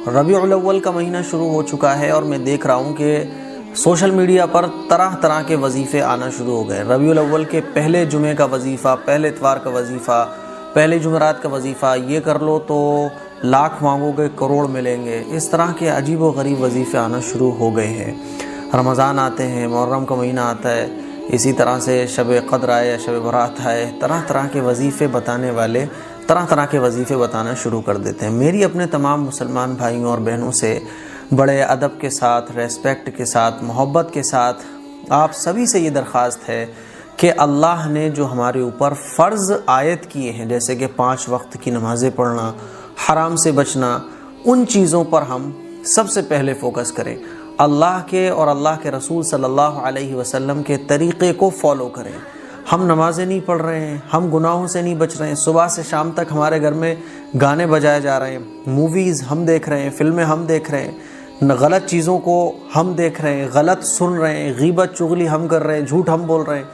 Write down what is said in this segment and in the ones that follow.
ربیع الاول کا مہینہ شروع ہو چکا ہے اور میں دیکھ رہا ہوں کہ سوشل میڈیا پر طرح طرح کے وظیفے آنا شروع ہو گئے۔ ربیع الاول کے پہلے جمعے کا وظیفہ، پہلے اتوار کا وظیفہ، پہلے جمعرات کا وظیفہ، یہ کر لو تو لاکھ مانگو گے کروڑ ملیں گے۔ اس طرح کے عجیب و غریب وظیفے آنا شروع ہو گئے ہیں۔ رمضان آتے ہیں، محرم کا مہینہ آتا ہے، اسی طرح سے شب قدر آئے یا شب برات آئے، طرح طرح کے وظیفے بتانے والے طرح طرح کے وظیفے بتانا شروع کر دیتے ہیں۔ میری اپنے تمام مسلمان بھائیوں اور بہنوں سے بڑے ادب کے ساتھ، ریسپیکٹ کے ساتھ، محبت کے ساتھ آپ سبھی سے یہ درخواست ہے کہ اللہ نے جو ہمارے اوپر فرض عائد کیے ہیں، جیسے کہ 5 وقت کی نمازیں پڑھنا، حرام سے بچنا، ان چیزوں پر ہم سب سے پہلے فوکس کریں، اللہ کے اور اللہ کے رسول صلی اللہ علیہ وسلم کے طریقے کو فالو کریں۔ ہم نمازیں نہیں پڑھ رہے ہیں، ہم گناہوں سے نہیں بچ رہے ہیں، صبح سے شام تک ہمارے گھر میں گانے بجائے جا رہے ہیں، موویز ہم دیکھ رہے ہیں، فلمیں ہم دیکھ رہے ہیں، غلط چیزوں کو ہم دیکھ رہے ہیں، غلط سن رہے ہیں، غیبت چغلی ہم کر رہے ہیں، جھوٹ ہم بول رہے ہیں،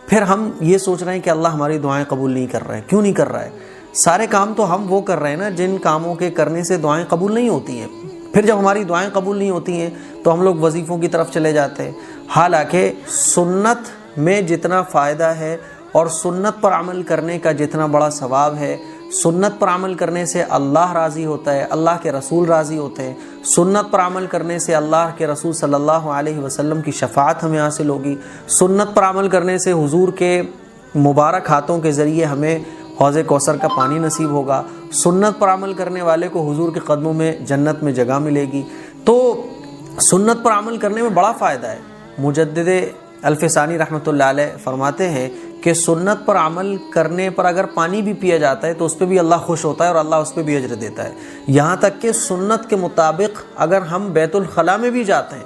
پھر ہم یہ سوچ رہے ہیں کہ اللہ ہماری دعائیں قبول نہیں کر رہا ہے۔ کیوں نہیں کر رہا ہے؟ سارے کام تو ہم وہ کر رہے ہیں نا جن کاموں کے کرنے سے دعائیں قبول نہیں ہوتی ہیں۔ پھر جب ہماری دعائیں قبول نہیں ہوتی ہیں تو ہم لوگ وظیفوں کی طرف چلے جاتے ہیں، حالانکہ سنت میں جتنا فائدہ ہے اور سنت پر عمل کرنے کا جتنا بڑا ثواب ہے، سنت پر عمل کرنے سے اللہ راضی ہوتا ہے، اللہ کے رسول راضی ہوتے ہیں، سنت پر عمل کرنے سے اللہ کے رسول صلی اللہ علیہ وسلم کی شفاعت ہمیں حاصل ہوگی، سنت پر عمل کرنے سے حضور کے مبارک ہاتھوں کے ذریعے ہمیں حوض کوثر کا پانی نصیب ہوگا، سنت پر عمل کرنے والے کو حضور کے قدموں میں جنت میں جگہ ملے گی۔ تو سنت پر عمل کرنے میں بڑا فائدہ ہے۔ مجدد الفسانی رحمۃ اللہ علیہ فرماتے ہیں کہ سنت پر عمل کرنے پر اگر پانی بھی پیا جاتا ہے تو اس پہ بھی اللہ خوش ہوتا ہے اور اللہ اس پہ بھی اجر دیتا ہے، یہاں تک کہ سنت کے مطابق اگر ہم بیت الخلاء میں بھی جاتے ہیں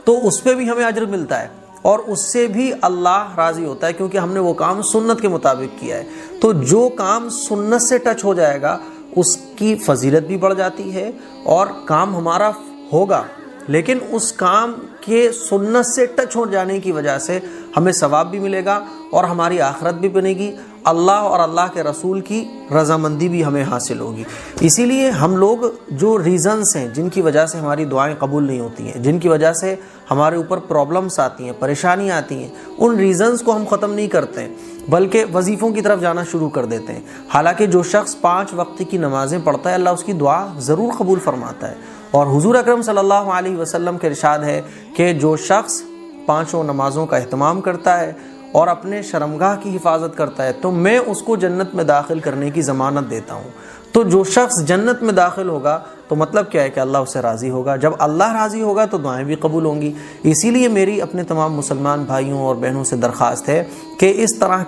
تو اس پہ بھی ہمیں اجر ملتا ہے اور اس سے بھی اللہ راضی ہوتا ہے، کیونکہ ہم نے وہ کام سنت کے مطابق کیا ہے۔ تو جو کام سنت سے ٹچ ہو جائے گا اس کی فضیلت بھی بڑھ جاتی ہے اور کام ہمارا ہوگا، لیکن اس کام کے سنت سے ٹچ ہو جانے کی وجہ سے ہمیں ثواب بھی ملے گا اور ہماری آخرت بھی بنے گی، اللہ اور اللہ کے رسول کی رضامندی بھی ہمیں حاصل ہوگی۔ اسی لیے ہم لوگ جو ریزنز ہیں جن کی وجہ سے ہماری دعائیں قبول نہیں ہوتی ہیں، جن کی وجہ سے ہمارے اوپر پرابلمس آتی ہیں، پریشانیاں آتی ہیں، ان ریزنز کو ہم ختم نہیں کرتے ہیں بلکہ وظیفوں کی طرف جانا شروع کر دیتے ہیں۔ حالانکہ جو شخص 5 وقت کی نمازیں پڑھتا ہے اللہ اس کی دعا ضرور قبول فرماتا ہے، اور حضور اکرم صلی اللہ علیہ وسلم کے ارشاد ہے کہ جو شخص 5 نمازوں کا اہتمام کرتا ہے اور اپنے شرمگاہ کی حفاظت کرتا ہے تو میں اس کو جنت میں داخل کرنے کی ضمانت دیتا ہوں۔ تو جو شخص جنت میں داخل ہوگا تو مطلب کیا ہے کہ اللہ اس سے راضی ہوگا، جب اللہ راضی ہوگا تو دعائیں بھی قبول ہوں گی۔ اسی لیے میری اپنے تمام مسلمان بھائیوں اور بہنوں سے درخواست ہے کہ اس طرح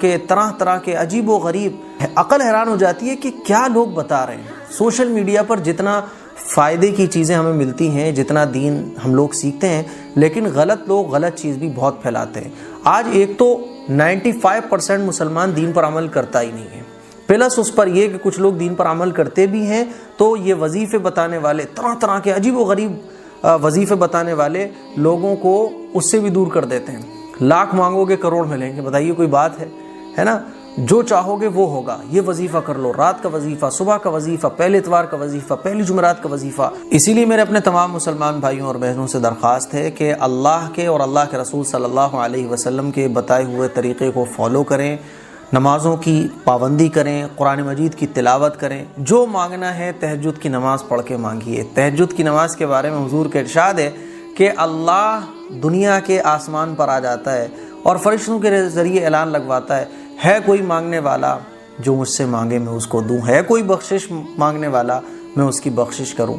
کے عجیب و غریب، عقل حیران ہو جاتی ہے کہ کیا لوگ بتا رہے ہیں۔ سوشل میڈیا پر جتنا فائدے کی چیزیں ہمیں ملتی ہیں، جتنا دین ہم لوگ سیکھتے ہیں، لیکن غلط لوگ غلط چیز بھی بہت پھیلاتے ہیں۔ آج ایک تو 95% مسلمان دین پر عمل کرتا ہی نہیں ہے، پلس اس پر یہ کہ کچھ لوگ دین پر عمل کرتے بھی ہیں تو یہ وظیفے بتانے والے، طرح طرح کے عجیب و غریب وظیفے بتانے والے لوگوں کو اس سے بھی دور کر دیتے ہیں۔ لاکھ مانگو گے کروڑ ملیں گے، بتائیے کوئی بات ہے نا؟ جو چاہو گے وہ ہوگا، یہ وظیفہ کر لو، رات کا وظیفہ، صبح کا وظیفہ، پہلے اتوار کا وظیفہ، پہلی جمعرات کا وظیفہ۔ اسی لیے میرے اپنے تمام مسلمان بھائیوں اور بہنوں سے درخواست ہے کہ اللہ کے اور اللہ کے رسول صلی اللہ علیہ وسلم کے بتائے ہوئے طریقے کو فالو کریں، نمازوں کی پابندی کریں، قرآن مجید کی تلاوت کریں، جو مانگنا ہے تہجد کی نماز پڑھ کے مانگیے۔ تہجد کی نماز کے بارے میں حضور کا ارشاد ہے کہ اللہ دنیا کے آسمان پر آ جاتا ہے اور فرشتوں کے ذریعے اعلان لگواتا ہے کوئی مانگنے والا جو مجھ سے مانگے میں اس کو دوں، ہے کوئی بخشش مانگنے والا میں اس کی بخشش کروں،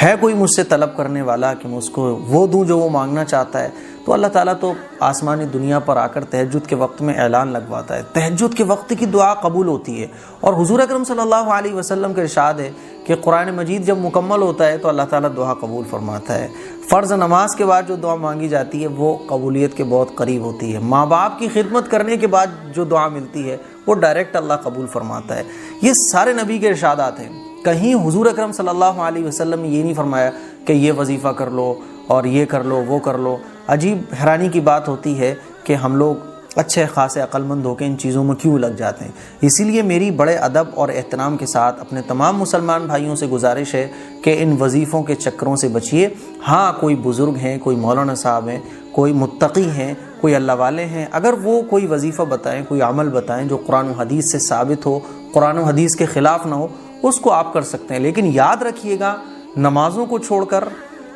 ہے کوئی مجھ سے طلب کرنے والا کہ میں اس کو وہ دوں جو وہ مانگنا چاہتا ہے۔ تو اللہ تعالیٰ تو آسمانی دنیا پر آ کر تہجد کے وقت میں اعلان لگواتا ہے، تہجد کے وقت کی دعا قبول ہوتی ہے، اور حضور اکرم صلی اللہ علیہ وسلم کا ارشاد ہے کہ قرآن مجید جب مکمل ہوتا ہے تو اللہ تعالیٰ دعا قبول فرماتا ہے۔ فرض نماز کے بعد جو دعا مانگی جاتی ہے وہ قبولیت کے بہت قریب ہوتی ہے۔ ماں باپ کی خدمت کرنے کے بعد جو دعا ملتی ہے وہ ڈائریکٹ اللہ قبول فرماتا ہے۔ یہ سارے نبی کے ارشادات ہیں، کہیں حضور اکرم صلی اللہ علیہ وسلم نے یہ نہیں فرمایا کہ یہ وظیفہ کر لو اور یہ کر لو وہ کر لو۔ عجیب حیرانی کی بات ہوتی ہے کہ ہم لوگ اچھے خاصے عقل مند ہو کے ان چیزوں میں کیوں لگ جاتے ہیں؟ اسی لیے میری بڑے ادب اور احترام کے ساتھ اپنے تمام مسلمان بھائیوں سے گزارش ہے کہ ان وظیفوں کے چکروں سے بچیے۔ ہاں کوئی بزرگ ہیں، کوئی مولانا صاحب ہیں، کوئی متقی ہیں، کوئی اللہ والے ہیں، اگر وہ کوئی وظیفہ بتائیں، کوئی عمل بتائیں جو قرآن و حدیث سے ثابت ہو، قرآن و حدیث کے خلاف نہ ہو، اس کو آپ کر سکتے ہیں۔ لیکن یاد رکھیے گا، نمازوں کو چھوڑ کر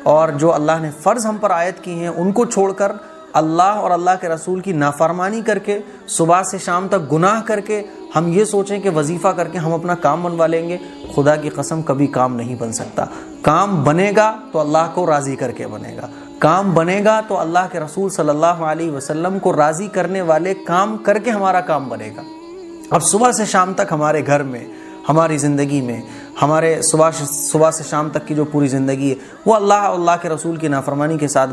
اور جو اللہ نے فرض ہم پر عائد کی ہیں ان کو چھوڑ کر، اللہ اور اللہ کے رسول کی نافرمانی کر کے، صبح سے شام تک گناہ کر کے ہم یہ سوچیں کہ وظیفہ کر کے ہم اپنا کام بنوا لیں گے، خدا کی قسم کبھی کام نہیں بن سکتا۔ کام بنے گا تو اللہ کو راضی کر کے بنے گا، کام بنے گا تو اللہ کے رسول صلی اللہ علیہ وسلم کو راضی کرنے والے کام کر کے ہمارا کام بنے گا۔ اب صبح سے شام تک ہمارے گھر میں، ہماری زندگی میں، ہمارے صبح سے شام تک کی جو پوری زندگی ہے وہ اللہ اور اللہ کے رسول کی نافرمانی کے ساتھ